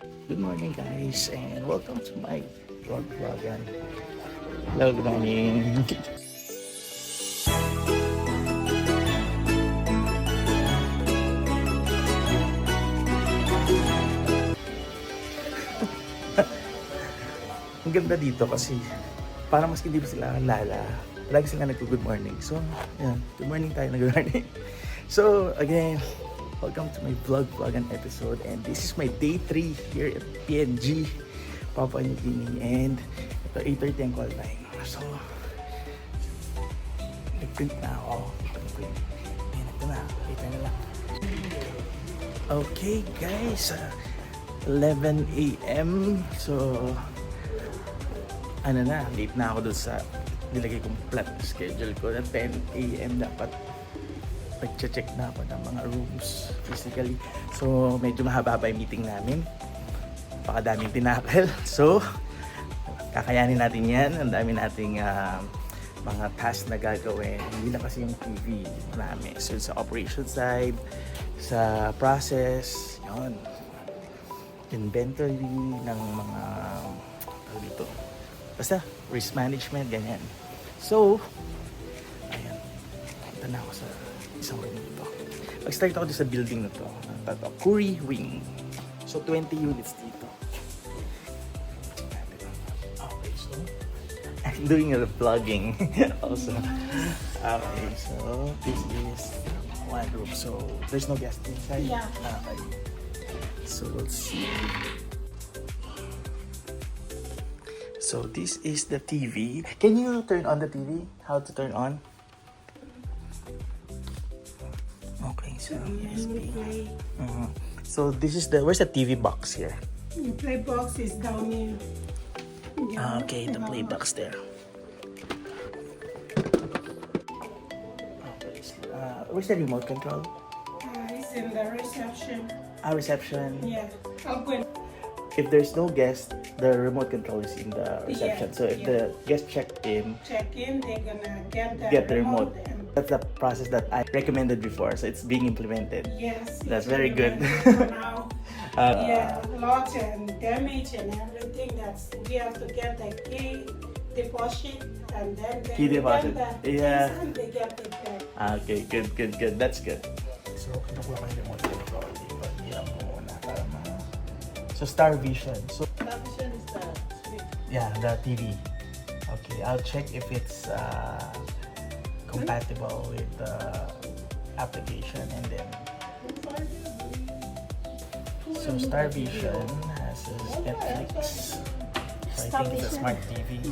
Good morning guys and welcome to my vlogan. Hello, good morning. Ang ganda dito kasi para maski hindi pa sila lala, lagi sila nag-good morning. So, yan, good morning tayo, good morning. So, again, welcome to my vlogan episode, and this is my day 3 here at PNG, Papua New Guinea, and ito 8:30 ang call time. So, nag-print na ako. Ayan, ito na. Ito na lang. Okay guys, 11 a.m. So, ano na, late na ako dun sa nilagay kong flat schedule ko na 10 a.m. dapat nag-check na ako ng mga rooms physically. So, medyo mahaba pa yung meeting namin. Baka daming tinakil. So, kakayanin natin yan. Ang dami nating mga tasks na gagawin. Hindi na kasi yung TV namin. So, sa operation side, sa process, yun. Inventory ng mga dito. Basta, risk management, ganyan. So, ayan. Punta na ako sa isang room dito. Mag-start ako dito sa building na to. Ito, Curry Wing. So, 20 units dito. Okay, so, I'm doing a vlogging also. Okay, so, this is one room. So, there's no guest inside? Yeah. Okay. So, we'll see. So this is the TV. Can you turn on the TV? How to turn on? Okay, so USB. So this is where's the TV box here? The play box is down here. Okay, the play box there. Okay, so, where's the remote control? It's in the reception. Reception. Yeah. I'll go. If there's no guest, the remote control is in the reception. Yeah, So if the guest checked in, Check in, they're gonna get the remote. and That's the process that I recommended before. So it's being implemented. yes. That's it's very good. for now. Uh, Yeah, lots and damage and everything. We have to get the key deposit and then they Key deposit. get the Yeah. keys and they get it back. Okay, good. That's good. So, kinukuha ko yung remote control dito. Hiram ko muna para So, Star Vision. So, Television is the yeah, the TV. Okay, I'll check if it's compatible with the application and then. So, Star Vision has Netflix. So, I think it's a smart TV.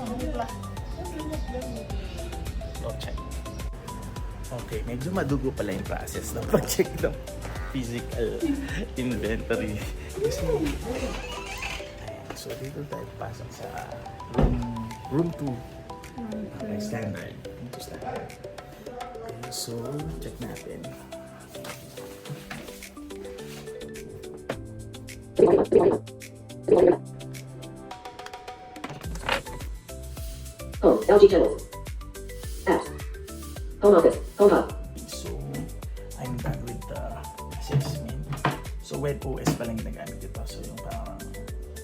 I'll check. Okay, medyo madugo pala yung process ng pag-check ng physical inventory. Kasi, ayan, so dito tayo pasok sa room 2. Okay, standard. Room 2 standard. Okay, so, check natin. Home, LG channels. Apps. Home office, home hub. So, I'm done with the assessment. So, WebOS pa lang ginagamit ito. So, yung parang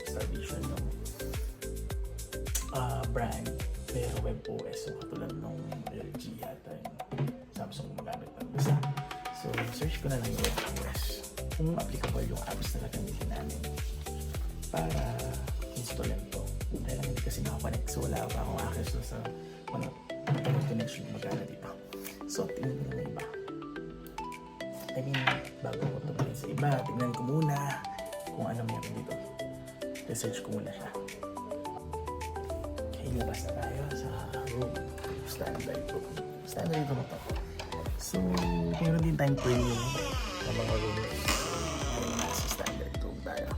Star Vision yung brand. Pero WebOS, so katulad nung LG yata yung Samsung gumagamit ng isa. So, search ko na lang yung WebOS. Kung applicable yung apps na gagamitin namin para installan to. Dahil lang hindi kasi nakakonect. So, wala pa akong access sa mga connection magana dito. So, tingnan mo na iba. I mean, bago ko tumingin sa iba, tingnan ko muna kung ano meron dito. Research ko muna siya. Okay, labas na tayo sa room. Standard room. Standard room ito. So, meron din tayong premium sa mga room. Ay, nasa standard room tayo.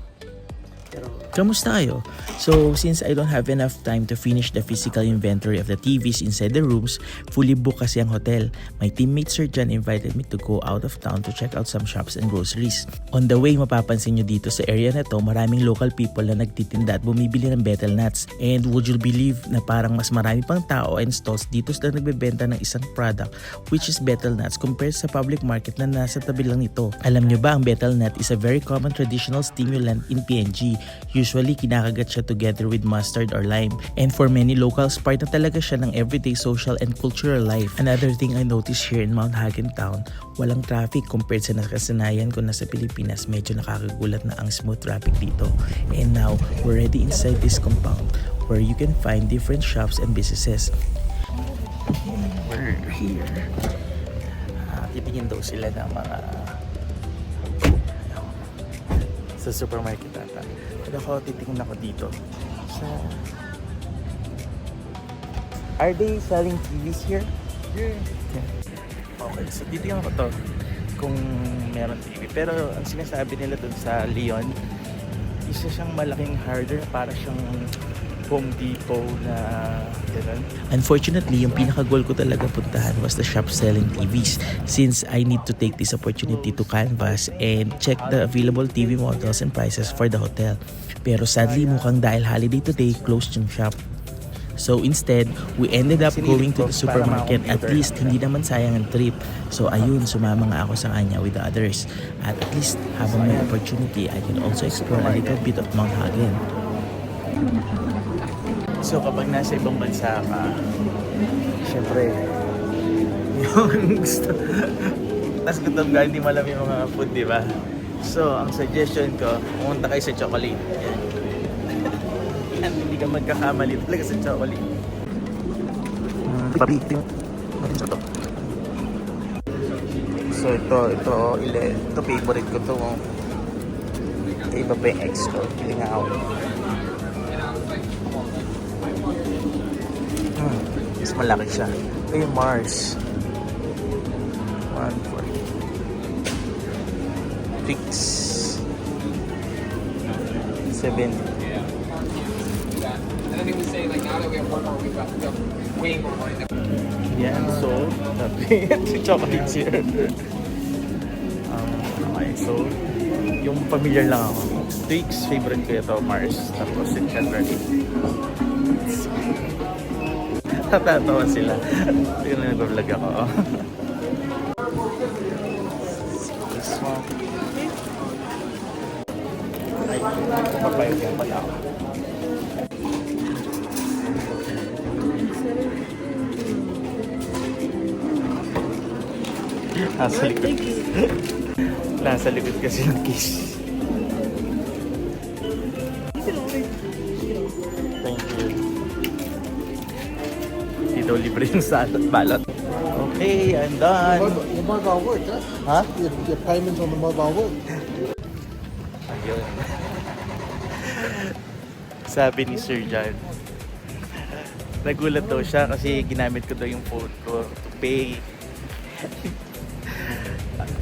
Kamusta kayo? So, since I don't have enough time to finish the physical inventory of the TVs inside the rooms, fully booked kasi ang hotel. My teammate Sir John invited me to go out of town to check out some shops and groceries. On the way, mapapansin nyo dito sa area na to, maraming local people na nagtitinda at bumibili ng betel nuts. And would you believe na parang mas marami pang tao and stalls dito sila nagbebenta ng isang product, which is betel nuts, compared sa public market na nasa tabi lang nito. Alam nyo ba, ang betel nut is a very common traditional stimulant in PNG. Usually, kinakagat siya together with mustard or lime. And for many locals, part na talaga siya ng everyday social and cultural life. Another thing I noticed here in Mount Hagen Town, walang traffic compared sa nakasanayan ko na sa Pilipinas. Medyo nakakagulat na ang smooth traffic dito. And now, we're already inside this compound where you can find different shops and businesses. We're here. Titingin daw sila ng mga sa supermarket ata. Pero ako, titingin ako dito. Are they selling TVs here? Yeah. Okay, so titingin ko to kung meron TV. Pero ang sinasabi nila dun sa Leon, isa siyang malaking hardware, para siyang Home Depot na gano'n. Unfortunately, yung pinaka-goal ko talaga puntahan was the shop selling TVs, since I need to take this opportunity to canvas and check the available TV models and prices for the hotel. Pero sadly, mukhang dahil holiday today, closed yung shop. So instead, we ended up going to the supermarket. At least, hindi naman sayang ang trip. So ayun, sumama nga ako sa kanya with the others. At least, habang may opportunity, I can also explore a little bit of Mount Hagen. So kapag nasa ibang bansa ka, syempre, yung gusto, tas gutom ka, hindi mo alam yung mga food, di ba? So, ang suggestion ko, pumunta kayo sa chocolate. Yan, hindi ka magkakamali talaga sa chocolate. So, ito favorite ko to. Iba pa yung extra. Pili nga ako. Mas malaki siya. Ito yung Mars. 7. Yan, so chocolates here. Okay, so yung familiar lang ako. Twix, favorite ko ito, Mars. Tapos yung Cadbury. Natatawa sila. Tignan na nag-vlog ako. This one. Ay, papayag yan pala ako. Nasa likod. Nasa likod kasi ng case. Thank you. Dito libre yung salad balot. Okay, I'm done. The mobile worked, huh? Huh? Your payments on the mobile worked. Ayun. Sabi ni Sir John, nagulat daw siya kasi ginamit ko daw yung phone ko to pay.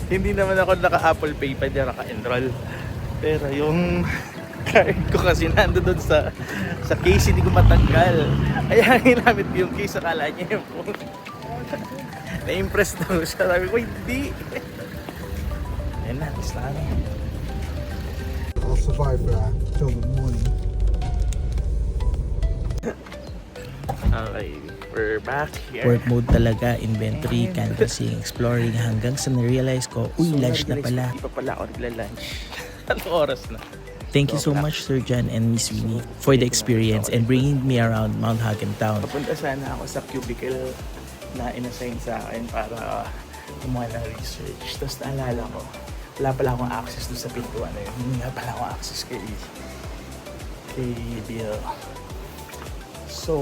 Hindi naman ako naka-Apple Pay pa dyan, naka-enroll. Pero yung card ko kasi nando doon sa case, hindi ko matanggal. Kaya ginamit ko yung case, akala niya yung phone. Na-impress daw siya. Sabi ko, hindi. Ayan na, alis na kami. I'll survive till the morning. Okay, we're back here. Work mode talaga, inventory, canvassing, exploring, hanggang sa na-realize ko, uy, lunch na pala. Hindi pa pala ako nagla-lunch. Anong oras na? Thank you so much, Sir John and Miss Winnie, for the experience and bringing me around Mount Hagen Town. Papunta sana ako sa cubicle na inassign sa akin para gumawa ng research. Tapos naalala ko, wala pala akong access doon sa pintuan na yun. Hindi nga pala akong access kay Bill. So,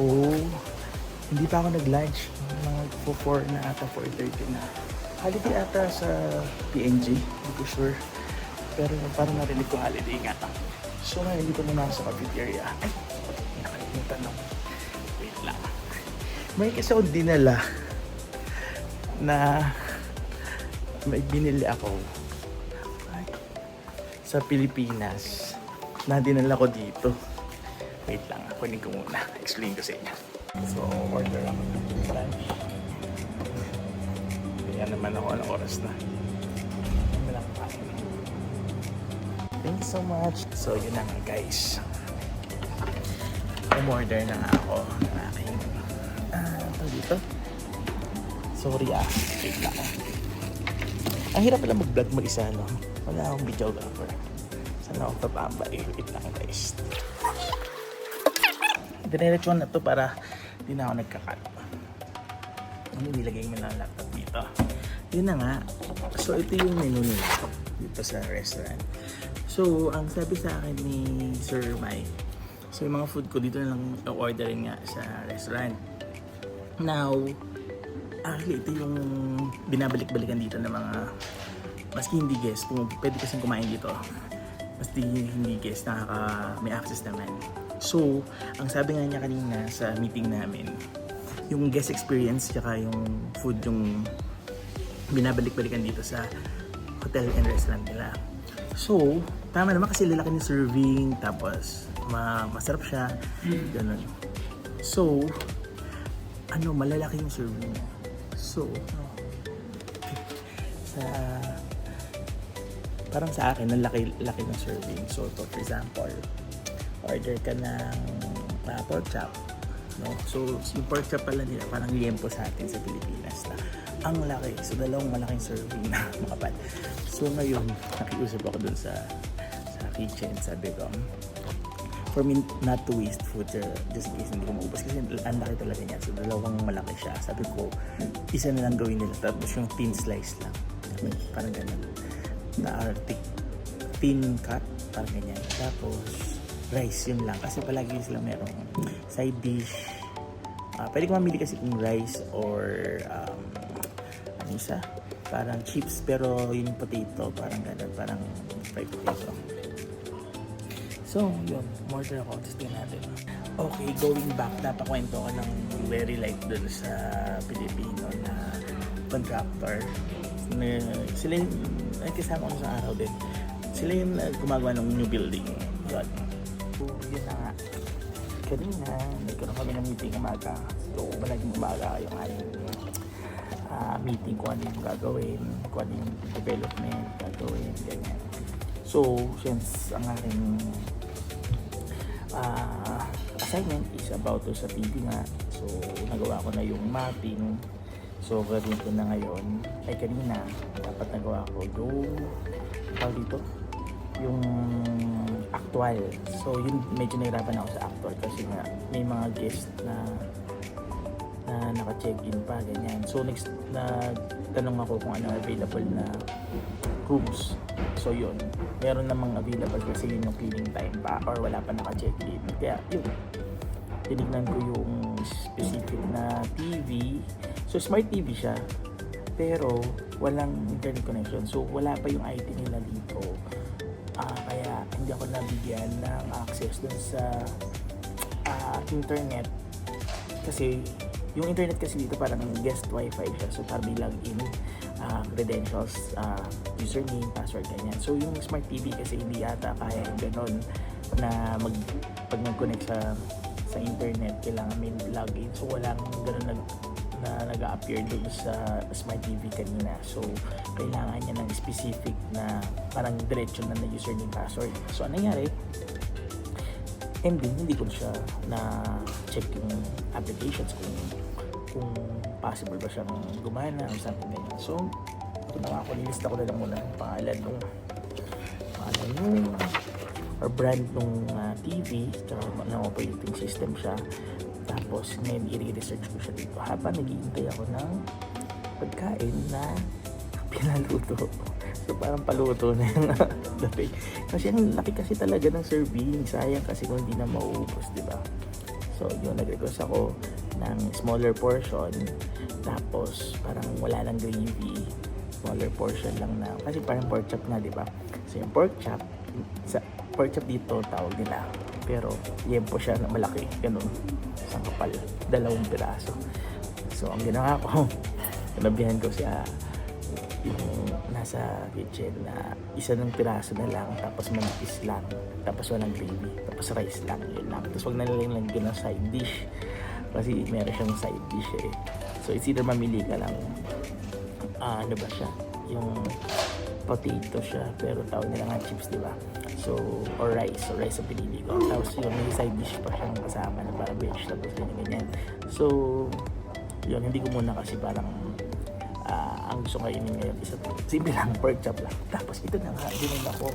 hindi pa ako nag-lunch. Mga 4 na ata, 4:30 na. Holiday ata sa PNG, hindi ko sure. Pero parang narinig ko holiday nga. So ngayon, dito muna ako sa cafeteria. Ay, nakalimutan lang. Wait lang. May kasi ako dinala na may binili ako sa Pilipinas. na dinala ko dito. Wait lang, kunin ko muna. Explain ko sa inyo. So, order ako ng lunch. Kaya naman ako, anong oras na. Kami lang kain. Thank you so much. So, yun na nga guys. Umorder na nga ako ng aking dito. Sorry wait lang. Ang hirap pala mag-vlog mag-isa, no? Wala akong videographer. Sana ako papambay. Wait lang guys. Diretso na to para hindi na ako nagkakat. Nilagay mo na ang laptop dito. Yun na nga. So, ito yung menu nila dito sa restaurant. So, ang sabi sa akin ni Sir Mike, so yung mga food ko dito na lang orderin nga sa restaurant. Now, actually, ito yung binabalik-balikan dito ng mga, maski hindi guest, pwede kasing kumain dito. Maski hindi guest, may access naman. So, ang sabi nga niya kanina sa meeting namin, yung guest experience tsaka yung food yung binabalik-balikan dito sa hotel and restaurant nila. So, tama naman kasi lalaki ng serving, tapos masarap siya, ganun. So, malalaki yung serving niya. So, parang sa akin, ang laki ng serving. So, for example, order ka ng pork chop, no? So, yung pork chop pala nila, parang liempo sa atin sa Pilipinas na ang laki. So, dalawang malaking serving na makapal. So, ngayon, nakiusap ako dun sa kitchen, sabi ko, for me not to waste food just in case hindi ko maubos kasi ang laki talaga niya. So, dalawang malaki siya. Sabi ko, isa na lang gawin nila. Tapos yung thin slice lang. Parang ganun. Thin cut, parang ganyan. Tapos, rice yun lang. Kasi palagi sila merong side dish. Pwede ko mamili kasi kung rice or isa? Parang chips. Pero yung potato, parang ganun. Parang fried potato. So, yun. Order ako. Testing natin. Okay, going back. Napakwento ko ng very light dun sa Pilipino na contractor. Sila yung kasama ko sa araw din. Sila yung gumagawa ng new building. Yun. So, yun na nga. Kanina, nagkaroon kami ng meeting umaga. So, malaging umaga yung aming meeting kung ano yung gagawin, kung ano yung development gagawin, ganyan. So, since ang aking assignment is about to sa TV nga, so nagawa ko na yung mapping. So, gagawin ko na ngayon, ay kanina, dapat nagawa ko yung actual. So, yun, medyo nahirapan ako sa actual kasi nga, may mga guest na naka-check-in pa, ganyan. So, next, nagtanong ako kung ano available na rooms. So, yun. Meron namang available kasi yun yung cleaning time pa or wala pa naka-check-in. Kaya, yun. Tinignan ko yung specific na TV. So, smart TV siya. Pero, walang internet connection. So, wala pa yung IT nila dito. Kaya, hindi ako nabigyan ng access dun sa internet. Kasi, yung internet kasi dito parang guest wifi siya. So, para may login, credentials, username, password, ganyan. So, yung smart TV kasi hindi yata kaya ganon na pag nag-connect sa internet, kailangan may login. So, walang ganon na nag-appear doon sa smart TV kanina. So, kailangan niya ng specific na parang diretso na username, password. So, anong nangyari? Ending, hindi ko siya na-check yung applications kung possible ba siyang gumana or something ganyan. So, ginawa ko, nilista ko na lang muna yung pangalan nung or brand nung TV, tsaka ng operating system siya. Tapos, ngayon, i-research ko siya dito habang nag-iintay ako ng pagkain na pinaluto. So, parang paluto na yung dating. Kasi ang laki kasi talaga ng serving. Sayang kasi kung hindi na mauubos, di ba? So, yun, nag-request ako ng smaller portion. Tapos, parang wala lang gravy. Smaller portion lang na. Kasi parang pork chop na, di ba? So, yung pork chop dito, tawag nila. Pero, liempo siya na malaki. Ganun. Isang kapal. 2 piraso. So, ang ginawa ko, sinabihan ko siya, yung nasa kitchen na isa ng piraso na lang, tapos manipis lang, tapos walang gravy, tapos rice lang, yun lang. Tapos wag na lang ng side dish kasi meron siyang side dish eh. So it's either mamili ka lang ano ba siya, yung potato siya pero tawag nila nga chips, di ba? So or rice ang pinili ko, tapos yung may side dish pa siyang kasama na parang vegetables ganyan. So yun, hindi ko muna kasi parang ang gusto kainin ngayon is simple lang, pork chop lang. Tapos ito na nga, din ako.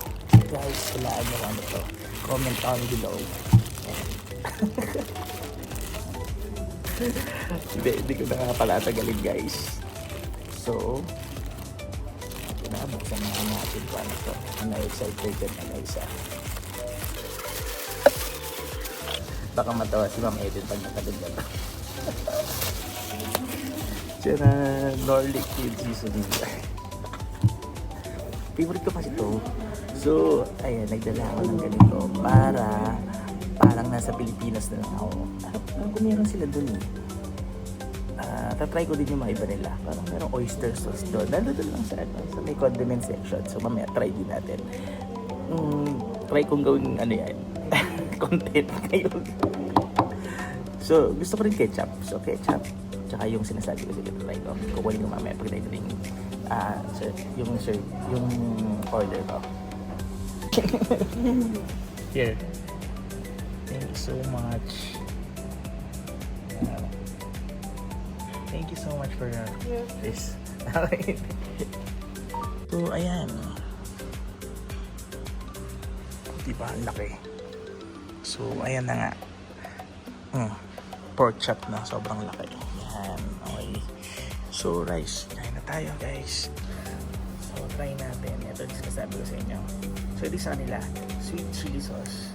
Guys, kailangan nyo ano to. Comment down below. Hindi ko na nga pala tagalin guys. So, ito na, buksan na natin kung ano to. Na-excited na guys Baka matawa si Ma'am Eden pag natalog na to. Tiyara, Norlic Food Seasoning. Favorite ko kasi ito. So, ayan, nagdala ako ng ganito para parang nasa Pilipinas na lang ako. Parang kung meron sila dun eh. Tatry ko din yung mga iba nila. Parang merong oyster sauce doon. Nandun lang sa may condiment section. So, mamaya try din natin. Try kong gawin ano yan. Content ngayon. So, gusto ko rin ketchup. So, ketchup. Tsaka yung sinasabi ko, sige, try ko. Kukunin ko mamaya pag na-drink. Yung order ko. Here. Thank you so much. Thank you so much for this. So, ayan. Diba, ang laki. So, ayan na nga. Pork chop na, sobrang laki. Yan, okay. So, rice. Kain na tayo, guys. So, try natin. Ito yung sinasabi ko sa inyo. So, ito sa kanila. Sweet chili sauce.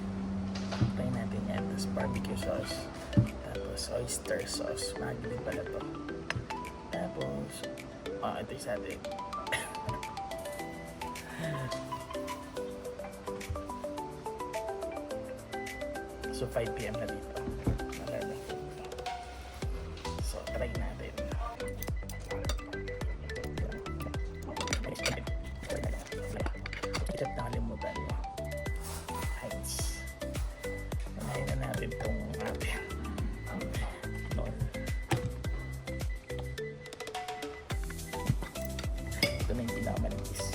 Try natin yan. Tapos barbecue sauce. Tapos oyster sauce. Magilig pala to. Tapos, ito yung sa atin. So, 5 PM na dito. So, try natin. Hirap nakalimutan mo. Heinz. Manahin na natin itong atin. Ito na yung pinakamanipis.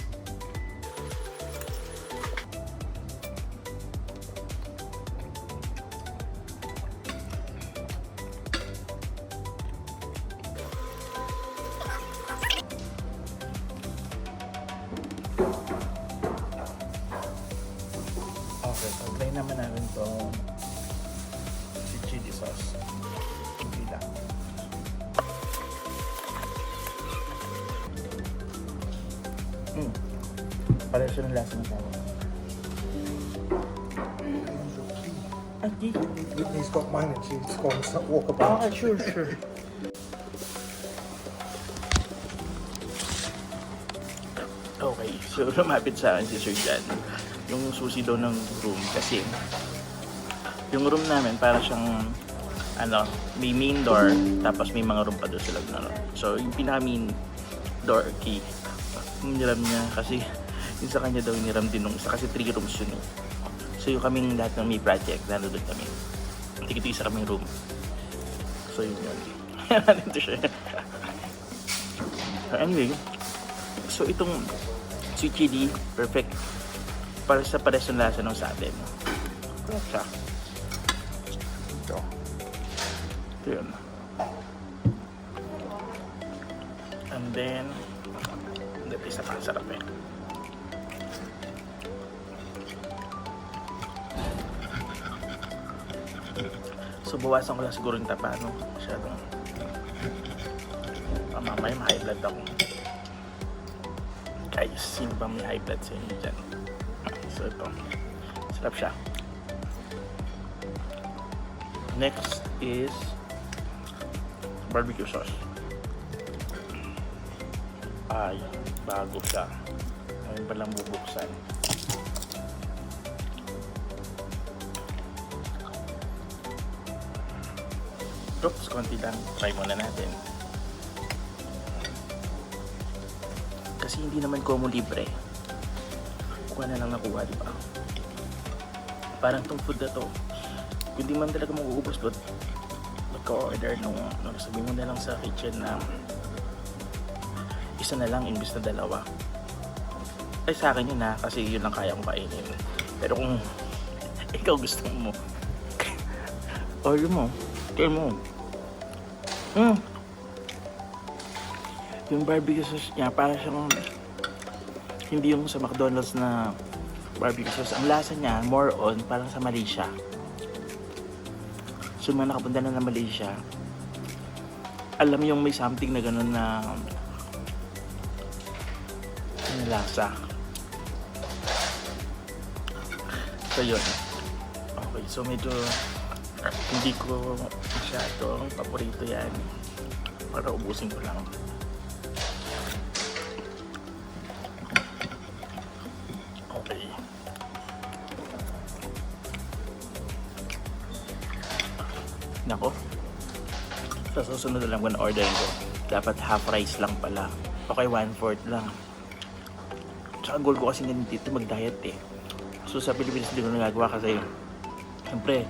Okay, so try naman namin itong chili sauce. Hindi lang. Parang siya ng lasa ng tawa. Whitney's got mine and she's going to walk about. Sure. Okay, so lumapit sa akin si Sir Jan. Yung susi daw ng room kasi yung room namin para siyang may main door tapos may mga room pa doon sa loob na room. So yung pinaka main door key niram niya kasi yung sa kanya daw niram din nung isa kasi 3 rooms yun eh. So yung kaming lahat ng may project nandun kami. Tigito isa kaming room. So yun. Dito siya. Anyway, so itong sweet chili perfect para sa pares ng lasa ng sa atin. Ito siya. Ito yun. And then ito isa pa sarap eh. So bawasan ko lang siguro yung tapa, no? Masyadong mamaya ma-high blood ako. Guys, sino ba may high blood sa inyo dyan? So ito, sarap siya. Next is barbecue sauce. Ay, bago siya. Ngayon palang bubuksan. Oops, konti lang. Try muna natin. Kasi hindi naman Como libre. Kuha na lang nakuha, di ba? Parang tong food na to, kung di man talaga mag-uubos doon, magka-order nung sabihin mo na lang sa kitchen na isa na lang imbis na dalawa. Ay sa akin yun ha, kasi yun lang kaya kong kainin. Pero kung ikaw gusto mo, order mo, try mo. Yung barbecue sauce niya, para siyang hindi yung sa McDonald's na barbecue sauce. Ang lasa niya, more on, parang sa Malaysia. So, mga nakapunta na ng Malaysia, alam yung may something na gano'n na lasa. So, yun. Okay, so medyo hindi ko masyadong paborito yan. Para ubusin ko lang. Okay. Nako. Sa susunod na lang kung order ko, dapat half rice lang pala. Okay, 1/4 lang. Tsaka goal ko kasi ganun dito mag-diet eh. So sa Pilipinas hindi ko nagagawa kasi siyempre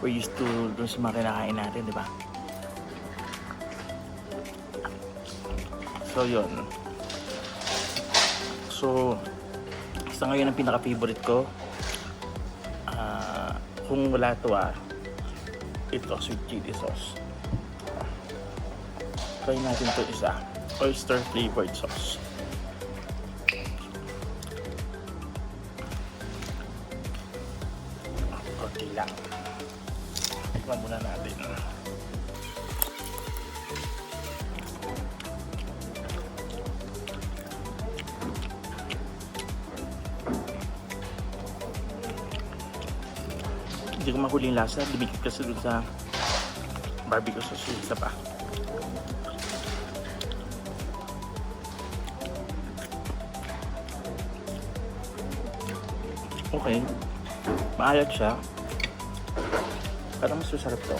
we're used to dun sa mga kinakain natin, di ba? So yun. So sa ngayon ang pinaka-favorite ko, kung wala to ito, sweet chili sauce. Try natin to isa. Oyster flavored sauce. Okay lang. Tikman muna natin. Hindi ko mahuli yung lasa. Dumikit kasi dun sa barbecue sauce. Isa pa. Okay. Maalat siya. Parang mas masarap to.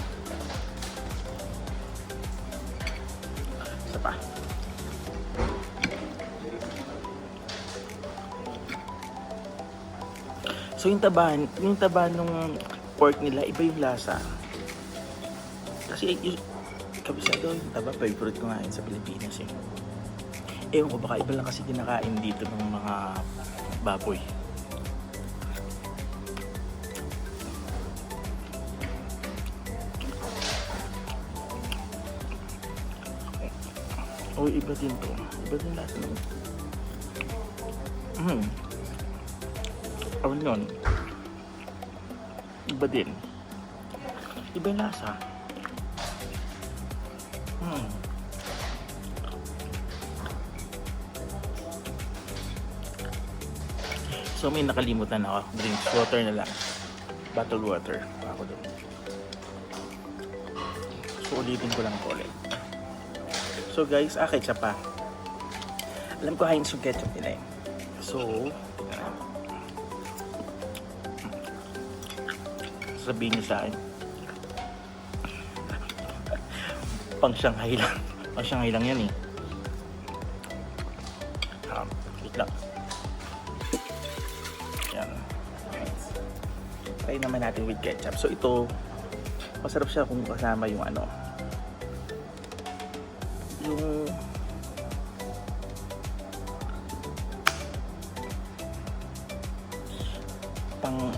Isa pa. So yung taba ng pork nila, iba yung lasa. Kasi kabisado yung taba, favorite ko nga yun sa Pilipinas eh. Ewan ko, baka iba lang kasi kinakain dito ng mga baboy. Oh, iba din to. Iba din lahat ng ano yun? Iba din. Iba yung lasa. So may nakalimutan ako. Drinks, water na lang. Bottled water. Ako doon. So ulitin ko lang ulit. So guys, ketchup pa. Alam ko Heinz yung ketchup nila eh. So, sabihin niyo sa akin. Pang Shanghai lang. Pang Shanghai lang yan eh. Wait lang. Yan. Try naman natin with ketchup. So ito, masarap siya kung kasama yung yung pang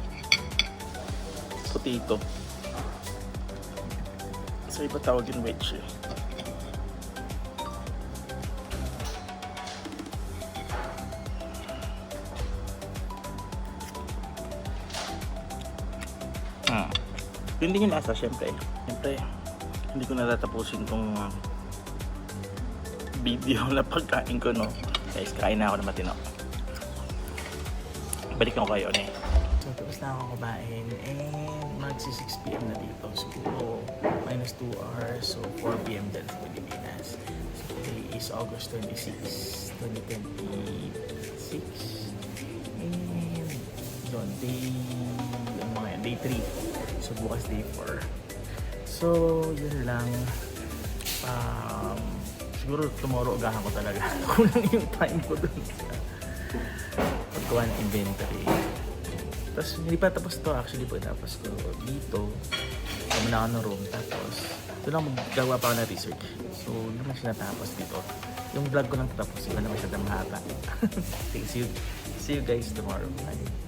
potato. So iba tawag yung wedge eh. Yun din yung lasa, syempre. Syempre, hindi ko natatapusin tong video na pagkain ko, no? Guys, kain na ako na matino. Balikan ko kayo, ne? So, tapos na ako kumain and magsi 6 PM na dito. Siguro, minus 2 hours. So, 4 PM din sa Pilipinas. So, today is August 26, 2026. And, yun, day 3. So, bukas day 4. So, yun lang. siguro tomorrow agahan ko talaga. Kulang yung time ko dun sa paggawa ng inventory. Tapos hindi pa tapos to actually po. Tapos ko dito. Kami na ako ng room. Tapos doon lang magagawa pa ako ng research. So naman siya natapos dito. Yung vlog ko lang tapos. Iba naman siya mahaba. See you guys tomorrow. Bye.